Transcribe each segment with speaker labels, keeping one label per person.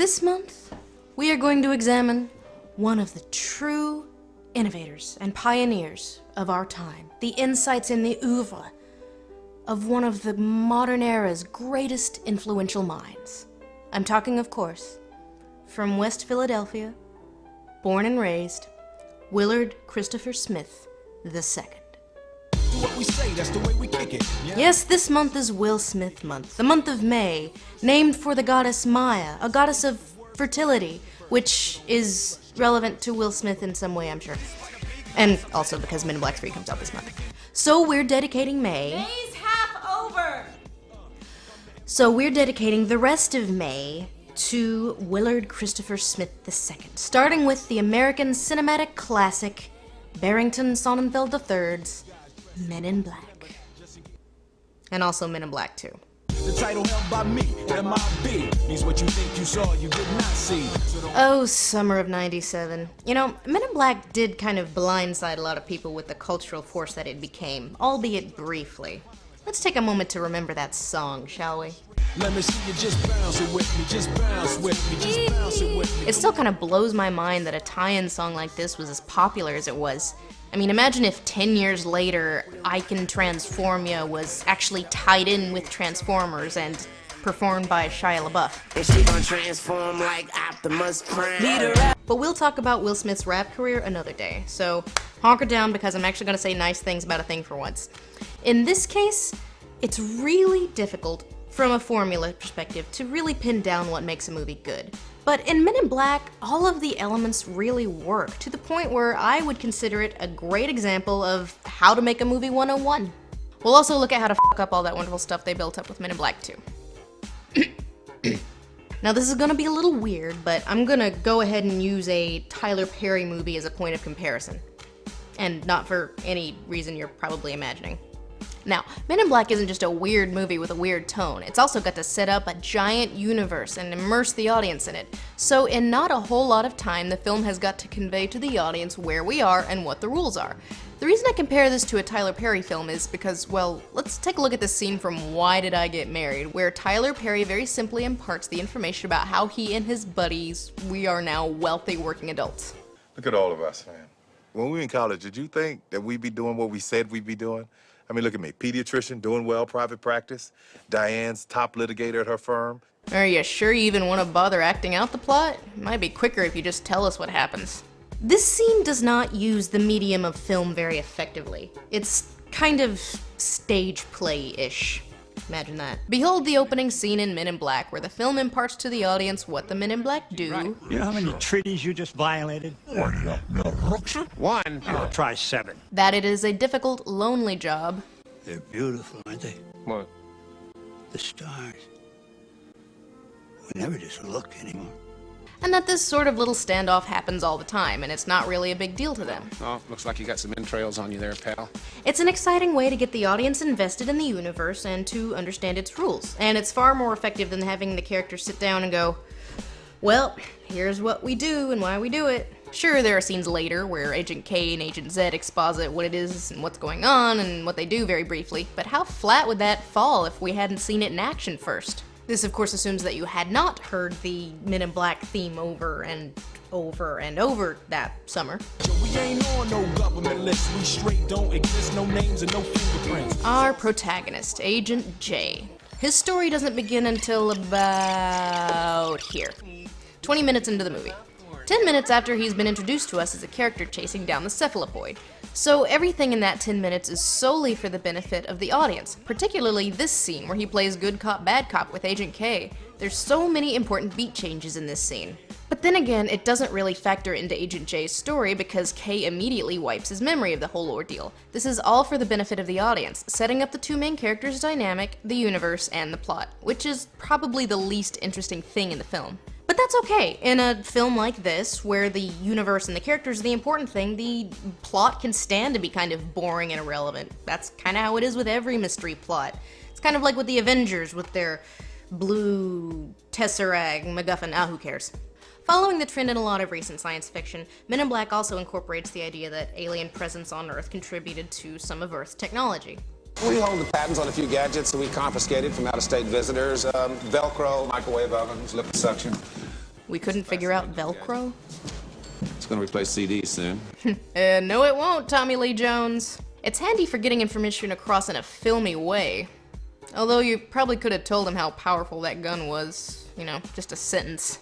Speaker 1: This month, we are going to examine one of the true innovators and pioneers of our time, the insights in the oeuvre of one of the modern era's greatest influential minds. I'm talking, of course, from West Philadelphia, born and raised, Willard Christopher Smith II.
Speaker 2: What we say, that's the way we kick it. Yeah.
Speaker 1: Yes, this month is Will Smith month, the month of May, named for the goddess Maya, a goddess of fertility, which is relevant to Will Smith in some way, I'm sure. And also because Men in Black 3 comes out this month. So we're dedicating
Speaker 3: May's half over!
Speaker 1: So we're dedicating the rest of May to Willard Christopher Smith II, starting with the American cinematic classic, Barrington Sonnenfeld III's Men in Black. And also Men in Black 2.
Speaker 2: The title held by me, M.I.B. means what you think you saw, you did not see.
Speaker 1: Oh, summer of '97. You know, Men in Black did kind of blindside a lot of people with the cultural force that it became, albeit briefly. Let's take a moment to remember that song, shall we?
Speaker 2: Let me see you just bounce it with me, just bounce with me, just bounce it with me.
Speaker 1: It still kind of blows my mind that a tie-in song like this was as popular as it was. I mean, imagine if 10 years later, I Can Transform Ya was actually tied in with Transformers and performed by Shia LaBeouf.
Speaker 4: And she gon' transform like Optimus Prime.
Speaker 1: But we'll talk about Will Smith's rap career another day, so hunker down because I'm actually gonna say nice things about a thing for once. In this case, it's really difficult from a formula perspective to really pin down what makes a movie good. But in Men in Black, all of the elements really work, to the point where I would consider it a great example of how to make a movie 101. We'll also look at how to fuck up all that wonderful stuff they built up with Men in Black 2. Now this is gonna be a little weird, but I'm gonna go ahead and use a Tyler Perry movie as a point of comparison. And not for any reason you're probably imagining. Now, Men in Black isn't just a weird movie with a weird tone, it's also got to set up a giant universe and immerse the audience in it. So in not a whole lot of time, the film has got to convey to the audience where we are and what the rules are. The reason I compare this to a Tyler Perry film is because, well, let's take a look at this scene from Why Did I Get Married, where Tyler Perry very simply imparts the information about how he and his buddies, we are now wealthy working adults.
Speaker 5: Look at all of us, man. When we were in college, did you think that we'd be doing what we said we'd be doing? I mean, look at me, pediatrician, doing well, private practice. Diane's top litigator at her firm.
Speaker 1: Are you sure you even want to bother acting out the plot? It might be quicker if you just tell us what happens. This scene does not use the medium of film very effectively. It's kind of stage play-ish. Imagine that. Behold the opening scene in Men in Black, where the film imparts to the audience what the Men in Black do.
Speaker 6: Right. You know how many treaties you just violated?
Speaker 4: One.
Speaker 6: I'll try 7.
Speaker 1: That it is a difficult, lonely job.
Speaker 6: They're beautiful, aren't they?
Speaker 4: What?
Speaker 6: The stars. We never just look anymore.
Speaker 1: And that this sort of little standoff happens all the time, and it's not really a big deal to them.
Speaker 4: Oh, looks like you got some entrails on you there, pal.
Speaker 1: It's an exciting way to get the audience invested in the universe and to understand its rules, and it's far more effective than having the characters sit down and go, well, here's what we do and why we do it. Sure, there are scenes later where Agent K and Agent Z exposit what it is and what's going on and what they do very briefly, but how flat would that fall if we hadn't seen it in action first? This, of course, assumes that you had not heard the Men in Black theme over and over and over that summer.
Speaker 2: We ain't on no government list, we straight don't exist, no names and no fingerprints.
Speaker 1: Our protagonist, Agent J. His story doesn't begin until about here. 20 minutes into the movie. 10 minutes after he's been introduced to us as a character chasing down the cephalopoid. So everything in that 10 minutes is solely for the benefit of the audience, particularly this scene where he plays good cop, bad cop with Agent K. There's so many important beat changes in this scene. But then again, it doesn't really factor into Agent J's story because K immediately wipes his memory of the whole ordeal. This is all for the benefit of the audience, setting up the two main characters' dynamic, the universe, and the plot, which is probably the least interesting thing in the film. But that's okay. In a film like this, where the universe and the characters are the important thing, the plot can stand to be kind of boring and irrelevant. That's kind of how it is with every mystery plot. It's kind of like with the Avengers with their blue Tesseract MacGuffin. Who cares? Following the trend in a lot of recent science fiction, Men in Black also incorporates the idea that alien presence on Earth contributed to some of Earth's technology.
Speaker 7: We hold the patents on a few gadgets that we confiscated from out-of-state visitors. Velcro, microwave ovens, liquid suction.
Speaker 1: We couldn't figure out Velcro?
Speaker 7: It's gonna replace CDs soon.
Speaker 1: No it won't, Tommy Lee Jones. It's handy for getting information across in a filmy way. Although you probably could have told him how powerful that gun was. You know, just a sentence.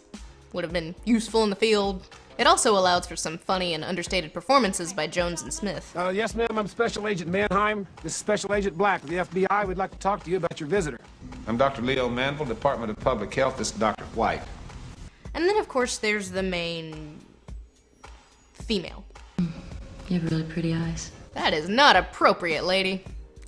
Speaker 1: Would have been useful in the field. It also allows for some funny and understated performances by Jones and Smith.
Speaker 8: Yes, ma'am, I'm Special Agent Mannheim. This is Special Agent Black of the FBI. We'd like to talk to you about your visitor.
Speaker 7: I'm Dr. Leo Manville, Department of Public Health. This is Dr. White.
Speaker 1: And then, of course, there's the main female.
Speaker 9: You have really pretty eyes.
Speaker 1: That is not appropriate, lady.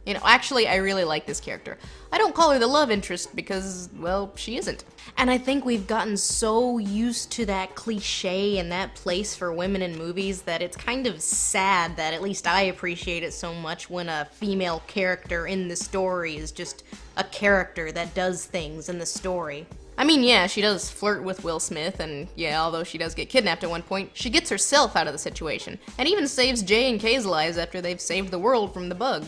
Speaker 1: You know, actually, I really like this character. I don't call her the love interest because, well, she isn't. And I think we've gotten so used to that cliche and that place for women in movies that it's kind of sad that at least I appreciate it so much when a female character in the story is just a character that does things in the story. I mean, yeah, she does flirt with Will Smith, and yeah, although she does get kidnapped at one point, she gets herself out of the situation, and even saves J and K's lives after they've saved the world from the bug.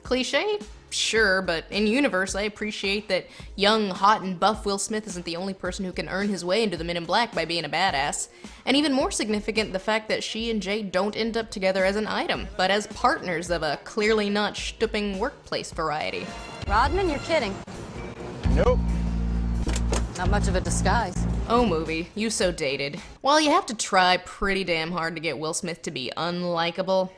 Speaker 1: Cliche? Sure, but in universe, I appreciate that young, hot, and buff Will Smith isn't the only person who can earn his way into the Men in Black by being a badass. And even more significant, the fact that she and Jay don't end up together as an item, but as partners of a clearly not stooping workplace variety.
Speaker 9: Rodman, you're kidding.
Speaker 8: Nope.
Speaker 9: Not much of a disguise.
Speaker 1: Oh, movie, you so dated. While you have to try pretty damn hard to get Will Smith to be unlikable.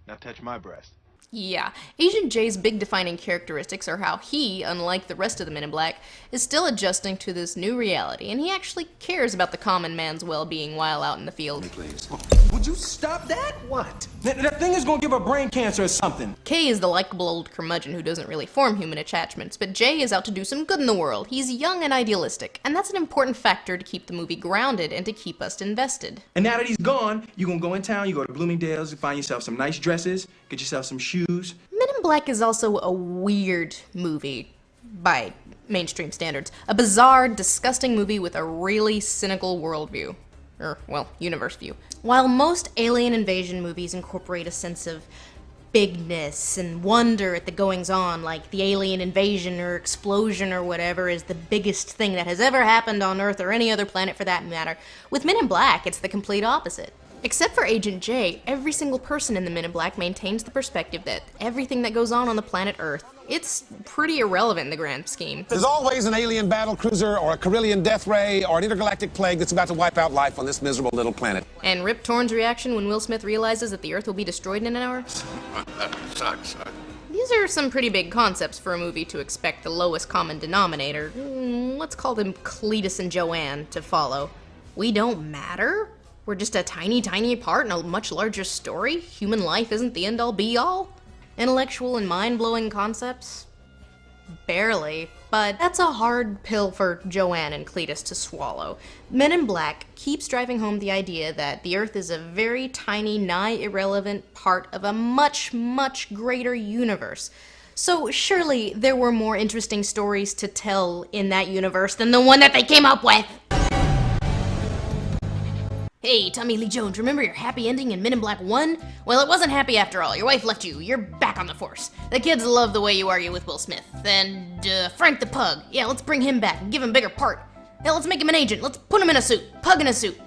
Speaker 10: Now touch my breast.
Speaker 1: Yeah, Agent J's big defining characteristics are how he, unlike the rest of the Men in Black, is still adjusting to this new reality, and he actually cares about the common man's well-being while out in the field.
Speaker 7: Please.
Speaker 2: Would you stop that? What? That thing is gonna give her brain cancer or something.
Speaker 1: Kay is the likable old curmudgeon who doesn't really form human attachments, but Jay is out to do some good in the world. He's young and idealistic, and that's an important factor to keep the movie grounded and to keep us invested.
Speaker 2: And now that he's gone, you gonna go in town, you go to Bloomingdale's, you find yourself some nice dresses, get yourself some shoes.
Speaker 1: Men in Black is also a weird movie by mainstream standards. A bizarre, disgusting movie with a really cynical worldview. Well, universe view. While most alien invasion movies incorporate a sense of bigness and wonder at the goings-on, like the alien invasion or explosion or whatever is the biggest thing that has ever happened on Earth or any other planet for that matter, with Men in Black, it's the complete opposite. Except for Agent J, every single person in the Men in Black maintains the perspective that everything that goes on the planet Earth, it's pretty irrelevant in the grand scheme.
Speaker 7: There's always an alien battle cruiser or a Carillion death ray or an intergalactic plague that's about to wipe out life on this miserable little planet.
Speaker 1: And Rip Torn's reaction when Will Smith realizes that the Earth will be destroyed in an hour?
Speaker 6: That sucks.
Speaker 1: These are some pretty big concepts for a movie to expect the lowest common denominator, let's call them Cletus and Joanne, to follow. We don't matter? We're just a tiny, tiny part in a much larger story? Human life isn't the end-all be-all? Intellectual and mind-blowing concepts? Barely, but that's a hard pill for Joanne and Cletus to swallow. Men in Black keeps driving home the idea that the Earth is a very tiny, nigh irrelevant part of a much, much greater universe. So surely there were more interesting stories to tell in that universe than the one that they came up with! Hey, Tommy Lee Jones, remember your happy ending in Men in Black 1? Well, it wasn't happy after all. Your wife left you. You're back on the force. The kids love the way you argue with Will Smith. And, Frank the Pug. Yeah, let's bring him back and give him a bigger part. Hell, let's make him an agent. Let's put him in a suit. Pug in a suit.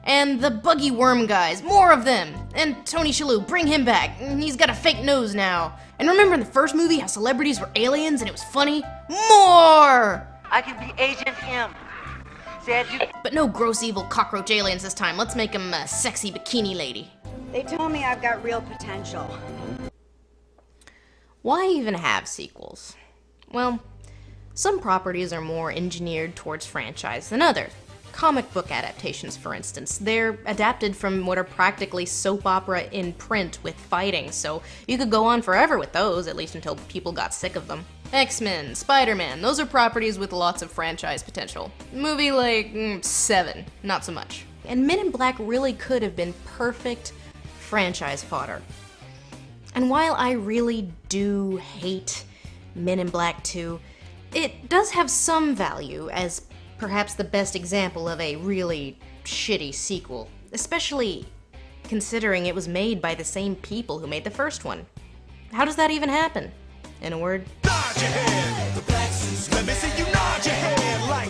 Speaker 1: And the Buggy Worm guys. More of them. And Tony Shalhoub, bring him back. He's got a fake nose now. And remember in the first movie how celebrities were aliens and it was funny? More!
Speaker 11: I can be Agent M.
Speaker 1: But no gross evil cockroach aliens this time. Let's make him a sexy bikini lady.
Speaker 3: They told me I've got real potential.
Speaker 1: Why even have sequels? Well, some properties are more engineered towards franchise than others. Comic book adaptations, for instance. They're adapted from what are practically soap opera in print with fighting, so you could go on forever with those, at least until people got sick of them. X-Men, Spider-Man, those are properties with lots of franchise potential. Movie like Seven, not so much. And Men in Black really could have been perfect franchise fodder. And while I really do hate Men in Black 2, it does have some value as perhaps the best example of a really shitty sequel, especially considering it was made by the same people who made the first one. How does that even happen? In a word,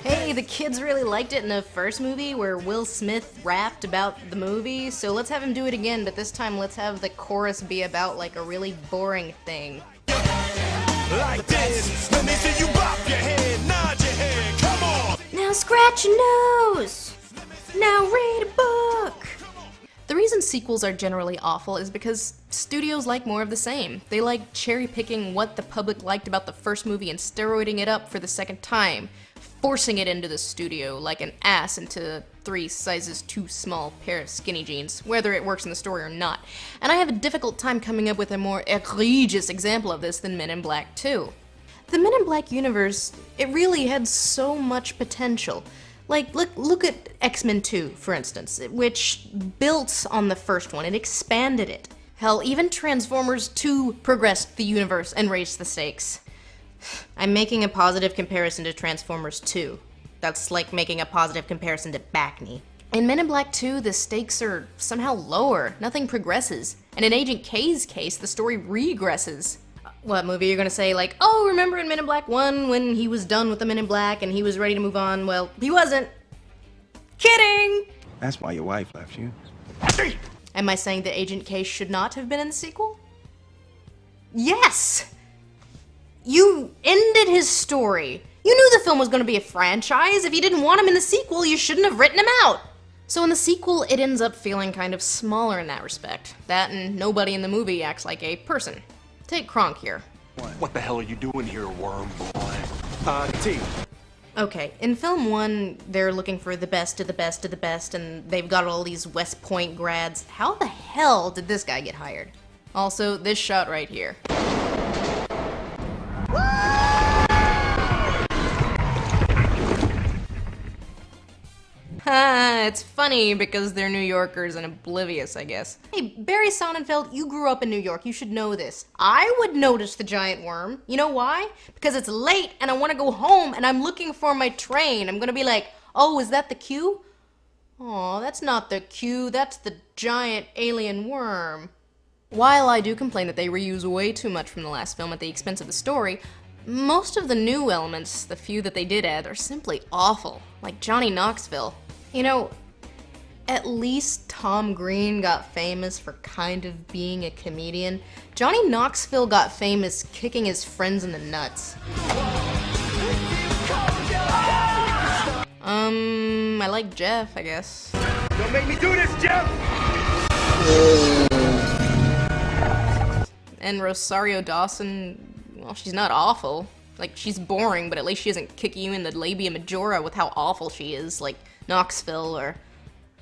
Speaker 1: Hey, the kids really liked it in the first movie where Will Smith rapped about the movie, so let's have him do it again, but this time let's have the chorus be about like a really boring thing.
Speaker 12: Like this, let me see you bop your head, nod your head, come on!
Speaker 1: Now scratch your nose! Now read a book! The reason sequels are generally awful is because studios like more of the same. They like cherry-picking what the public liked about the first movie and steroiding it up for the second time, forcing it into the studio like an ass into 3 sizes too small pair of skinny jeans, whether it works in the story or not. And I have a difficult time coming up with a more egregious example of this than Men in Black 2. The Men in Black universe, it really had so much potential. Like, look at X-Men 2, for instance, which built on the first one. It expanded it. Hell, even Transformers 2 progressed the universe and raised the stakes. I'm making a positive comparison to Transformers 2. That's like making a positive comparison to Backney. In Men in Black 2, the stakes are somehow lower. Nothing progresses. And in Agent K's case, the story regresses. What movie you're gonna say, like, oh, remember in Men in Black 1 when he was done with the Men in Black and he was ready to move on? Well, he wasn't. Kidding!
Speaker 2: That's why your wife left you.
Speaker 1: Am I saying that Agent K should not have been in the sequel? Yes! You ended his story. You knew the film was gonna be a franchise. If you didn't want him in the sequel, you shouldn't have written him out. So in the sequel, it ends up feeling kind of smaller in that respect. That and nobody in the movie acts like a person. Take Kronk here.
Speaker 12: What the hell are you doing here, worm boy? T.
Speaker 1: Okay, in film 1, they're looking for the best of the best of the best, and they've got all these West Point grads. How the hell did this guy get hired? Also, this shot right here. It's funny because they're New Yorkers and oblivious, I guess. Hey, Barry Sonnenfeld, you grew up in New York. You should know this. I would notice the giant worm. You know why? Because it's late and I want to go home and I'm looking for my train. I'm gonna be like, oh, is that the queue? Aw, that's not the queue. That's the giant alien worm. While I do complain that they reuse way too much from the last film at the expense of the story, most of the new elements, the few that they did add, are simply awful. Like Johnny Knoxville. You know, at least Tom Green got famous for kind of being a comedian. Johnny Knoxville got famous kicking his friends in the nuts. I like Jeff, I guess.
Speaker 12: Don't make me do this, Jeff!
Speaker 1: And Rosario Dawson, well, she's not awful. Like, she's boring, but at least she doesn't kick you in the labia majora with how awful she is, like Knoxville or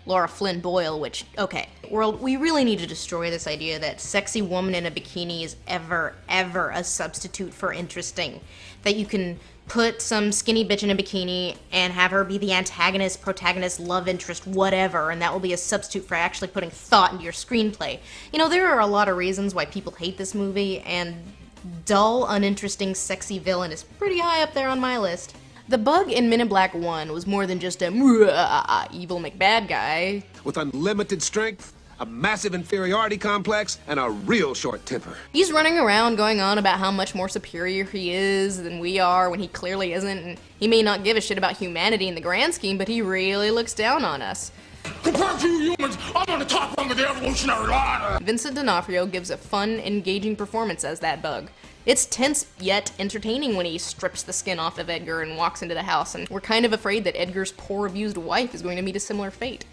Speaker 1: Laura Flynn Boyle, which, okay. World, we really need to destroy this idea that sexy woman in a bikini is ever a substitute for interesting. That you can put some skinny bitch in a bikini and have her be the antagonist, protagonist, love interest, whatever, and that will be a substitute for actually putting thought into your screenplay. You know, there are a lot of reasons why people hate this movie, and dull, uninteresting, sexy villain is pretty high up there on my list. The bug in Men in Black 1 was more than just a evil McBad guy.
Speaker 7: With unlimited strength, a massive inferiority complex, and a real short temper.
Speaker 1: He's running around going on about how much more superior he is than we are when he clearly isn't, and he may not give a shit about humanity in the grand scheme, but he really looks down on us.
Speaker 12: Compared to you humans, I'm on the top rung of the evolutionary ladder!
Speaker 1: Vincent D'Onofrio gives a fun, engaging performance as that bug. It's tense yet entertaining when he strips the skin off of Edgar and walks into the house, and we're kind of afraid that Edgar's poor abused wife is going to meet a similar fate.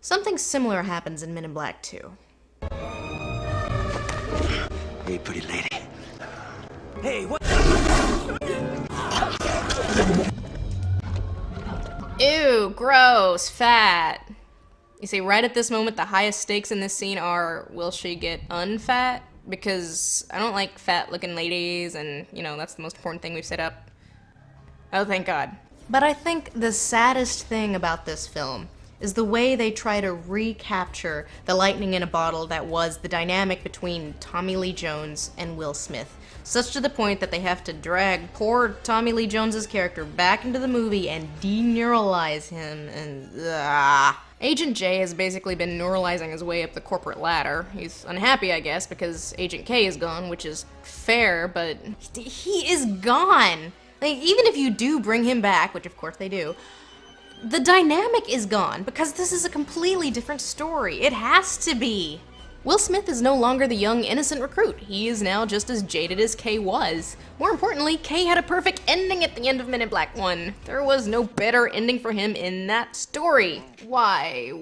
Speaker 1: Something similar happens in Men in Black 2.
Speaker 12: Hey, pretty lady. Hey, what?
Speaker 1: Ew, gross, fat. You see, right at this moment, the highest stakes in this scene are, will she get unfat? Because I don't like fat-looking ladies, and, you know, that's the most important thing we've set up. Oh, thank God. But I think the saddest thing about this film is the way they try to recapture the lightning in a bottle that was the dynamic between Tommy Lee Jones and Will Smith. Such to the point that they have to drag poor Tommy Lee Jones's character back into the movie and deneuralize him, and Agent J has basically been neuralizing his way up the corporate ladder. He's unhappy, I guess, because Agent K is gone, which is fair, but he is gone. Like, even if you do bring him back, which of course they do, the dynamic is gone, because this is a completely different story. It has to be. Will Smith is no longer the young, innocent recruit. He is now just as jaded as K was. More importantly, K had a perfect ending at the end of Men in Black 1. There was no better ending for him in that story. Why?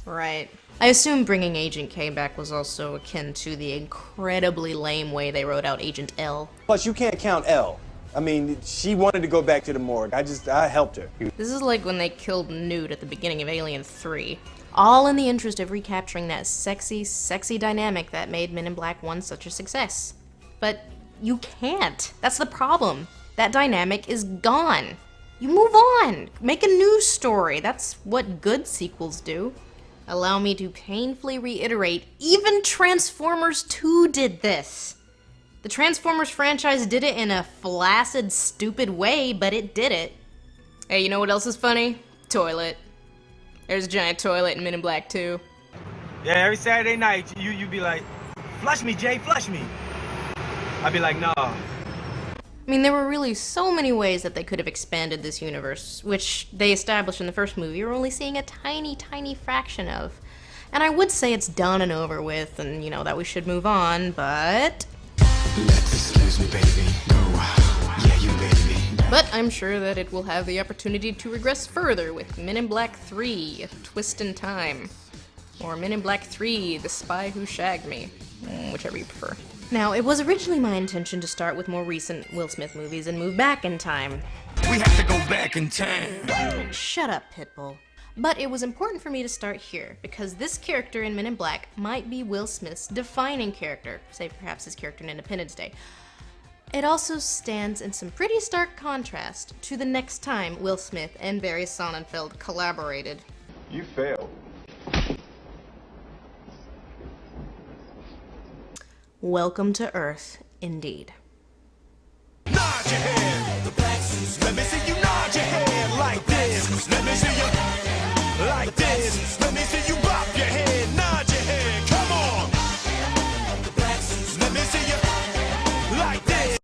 Speaker 1: Right. I assume bringing Agent K back was also akin to the incredibly lame way they wrote out Agent L.
Speaker 13: Plus, you can't count L. I mean, she wanted to go back to the morgue. I helped her.
Speaker 1: This is like when they killed Newt at the beginning of Alien 3. All in the interest of recapturing that sexy, sexy dynamic that made Men in Black 1 such a success. But you can't. That's the problem. That dynamic is gone. You move on. Make a new story. That's what good sequels do. Allow me to painfully reiterate, even Transformers 2 did this. The Transformers franchise did it in a flaccid, stupid way, but it did it. Hey, you know what else is funny? Toilet. There's a giant toilet in Men in Black 2.
Speaker 14: Yeah, every Saturday night, you be like, flush me, Jay, flush me. I'd be like, nah.
Speaker 1: I mean, there were really so many ways that they could have expanded this universe, which they established in the first movie. You're only seeing a tiny, tiny fraction of. And I would say it's done and over with, and, you know, that we should move on, but...
Speaker 12: Let this lose me, baby. Yeah, you baby.
Speaker 1: But I'm sure that it will have the opportunity to regress further with Men in Black 3, A Twist in Time. Or Men in Black 3, The Spy Who Shagged Me. Whichever you prefer. Now, it was originally my intention to start with more recent Will Smith movies and move back in time.
Speaker 12: We have to go back in time.
Speaker 1: Shut up, Pitbull. But it was important for me to start here, because this character in Men in Black might be Will Smith's defining character, say perhaps his character in Independence Day. It also stands in some pretty stark contrast to the next time Will Smith and Barry Sonnenfeld collaborated.
Speaker 10: You failed.
Speaker 1: Welcome to Earth, indeed.
Speaker 12: Nod your head. Let me see you nod your head like this. Let me see you like this. Let me see you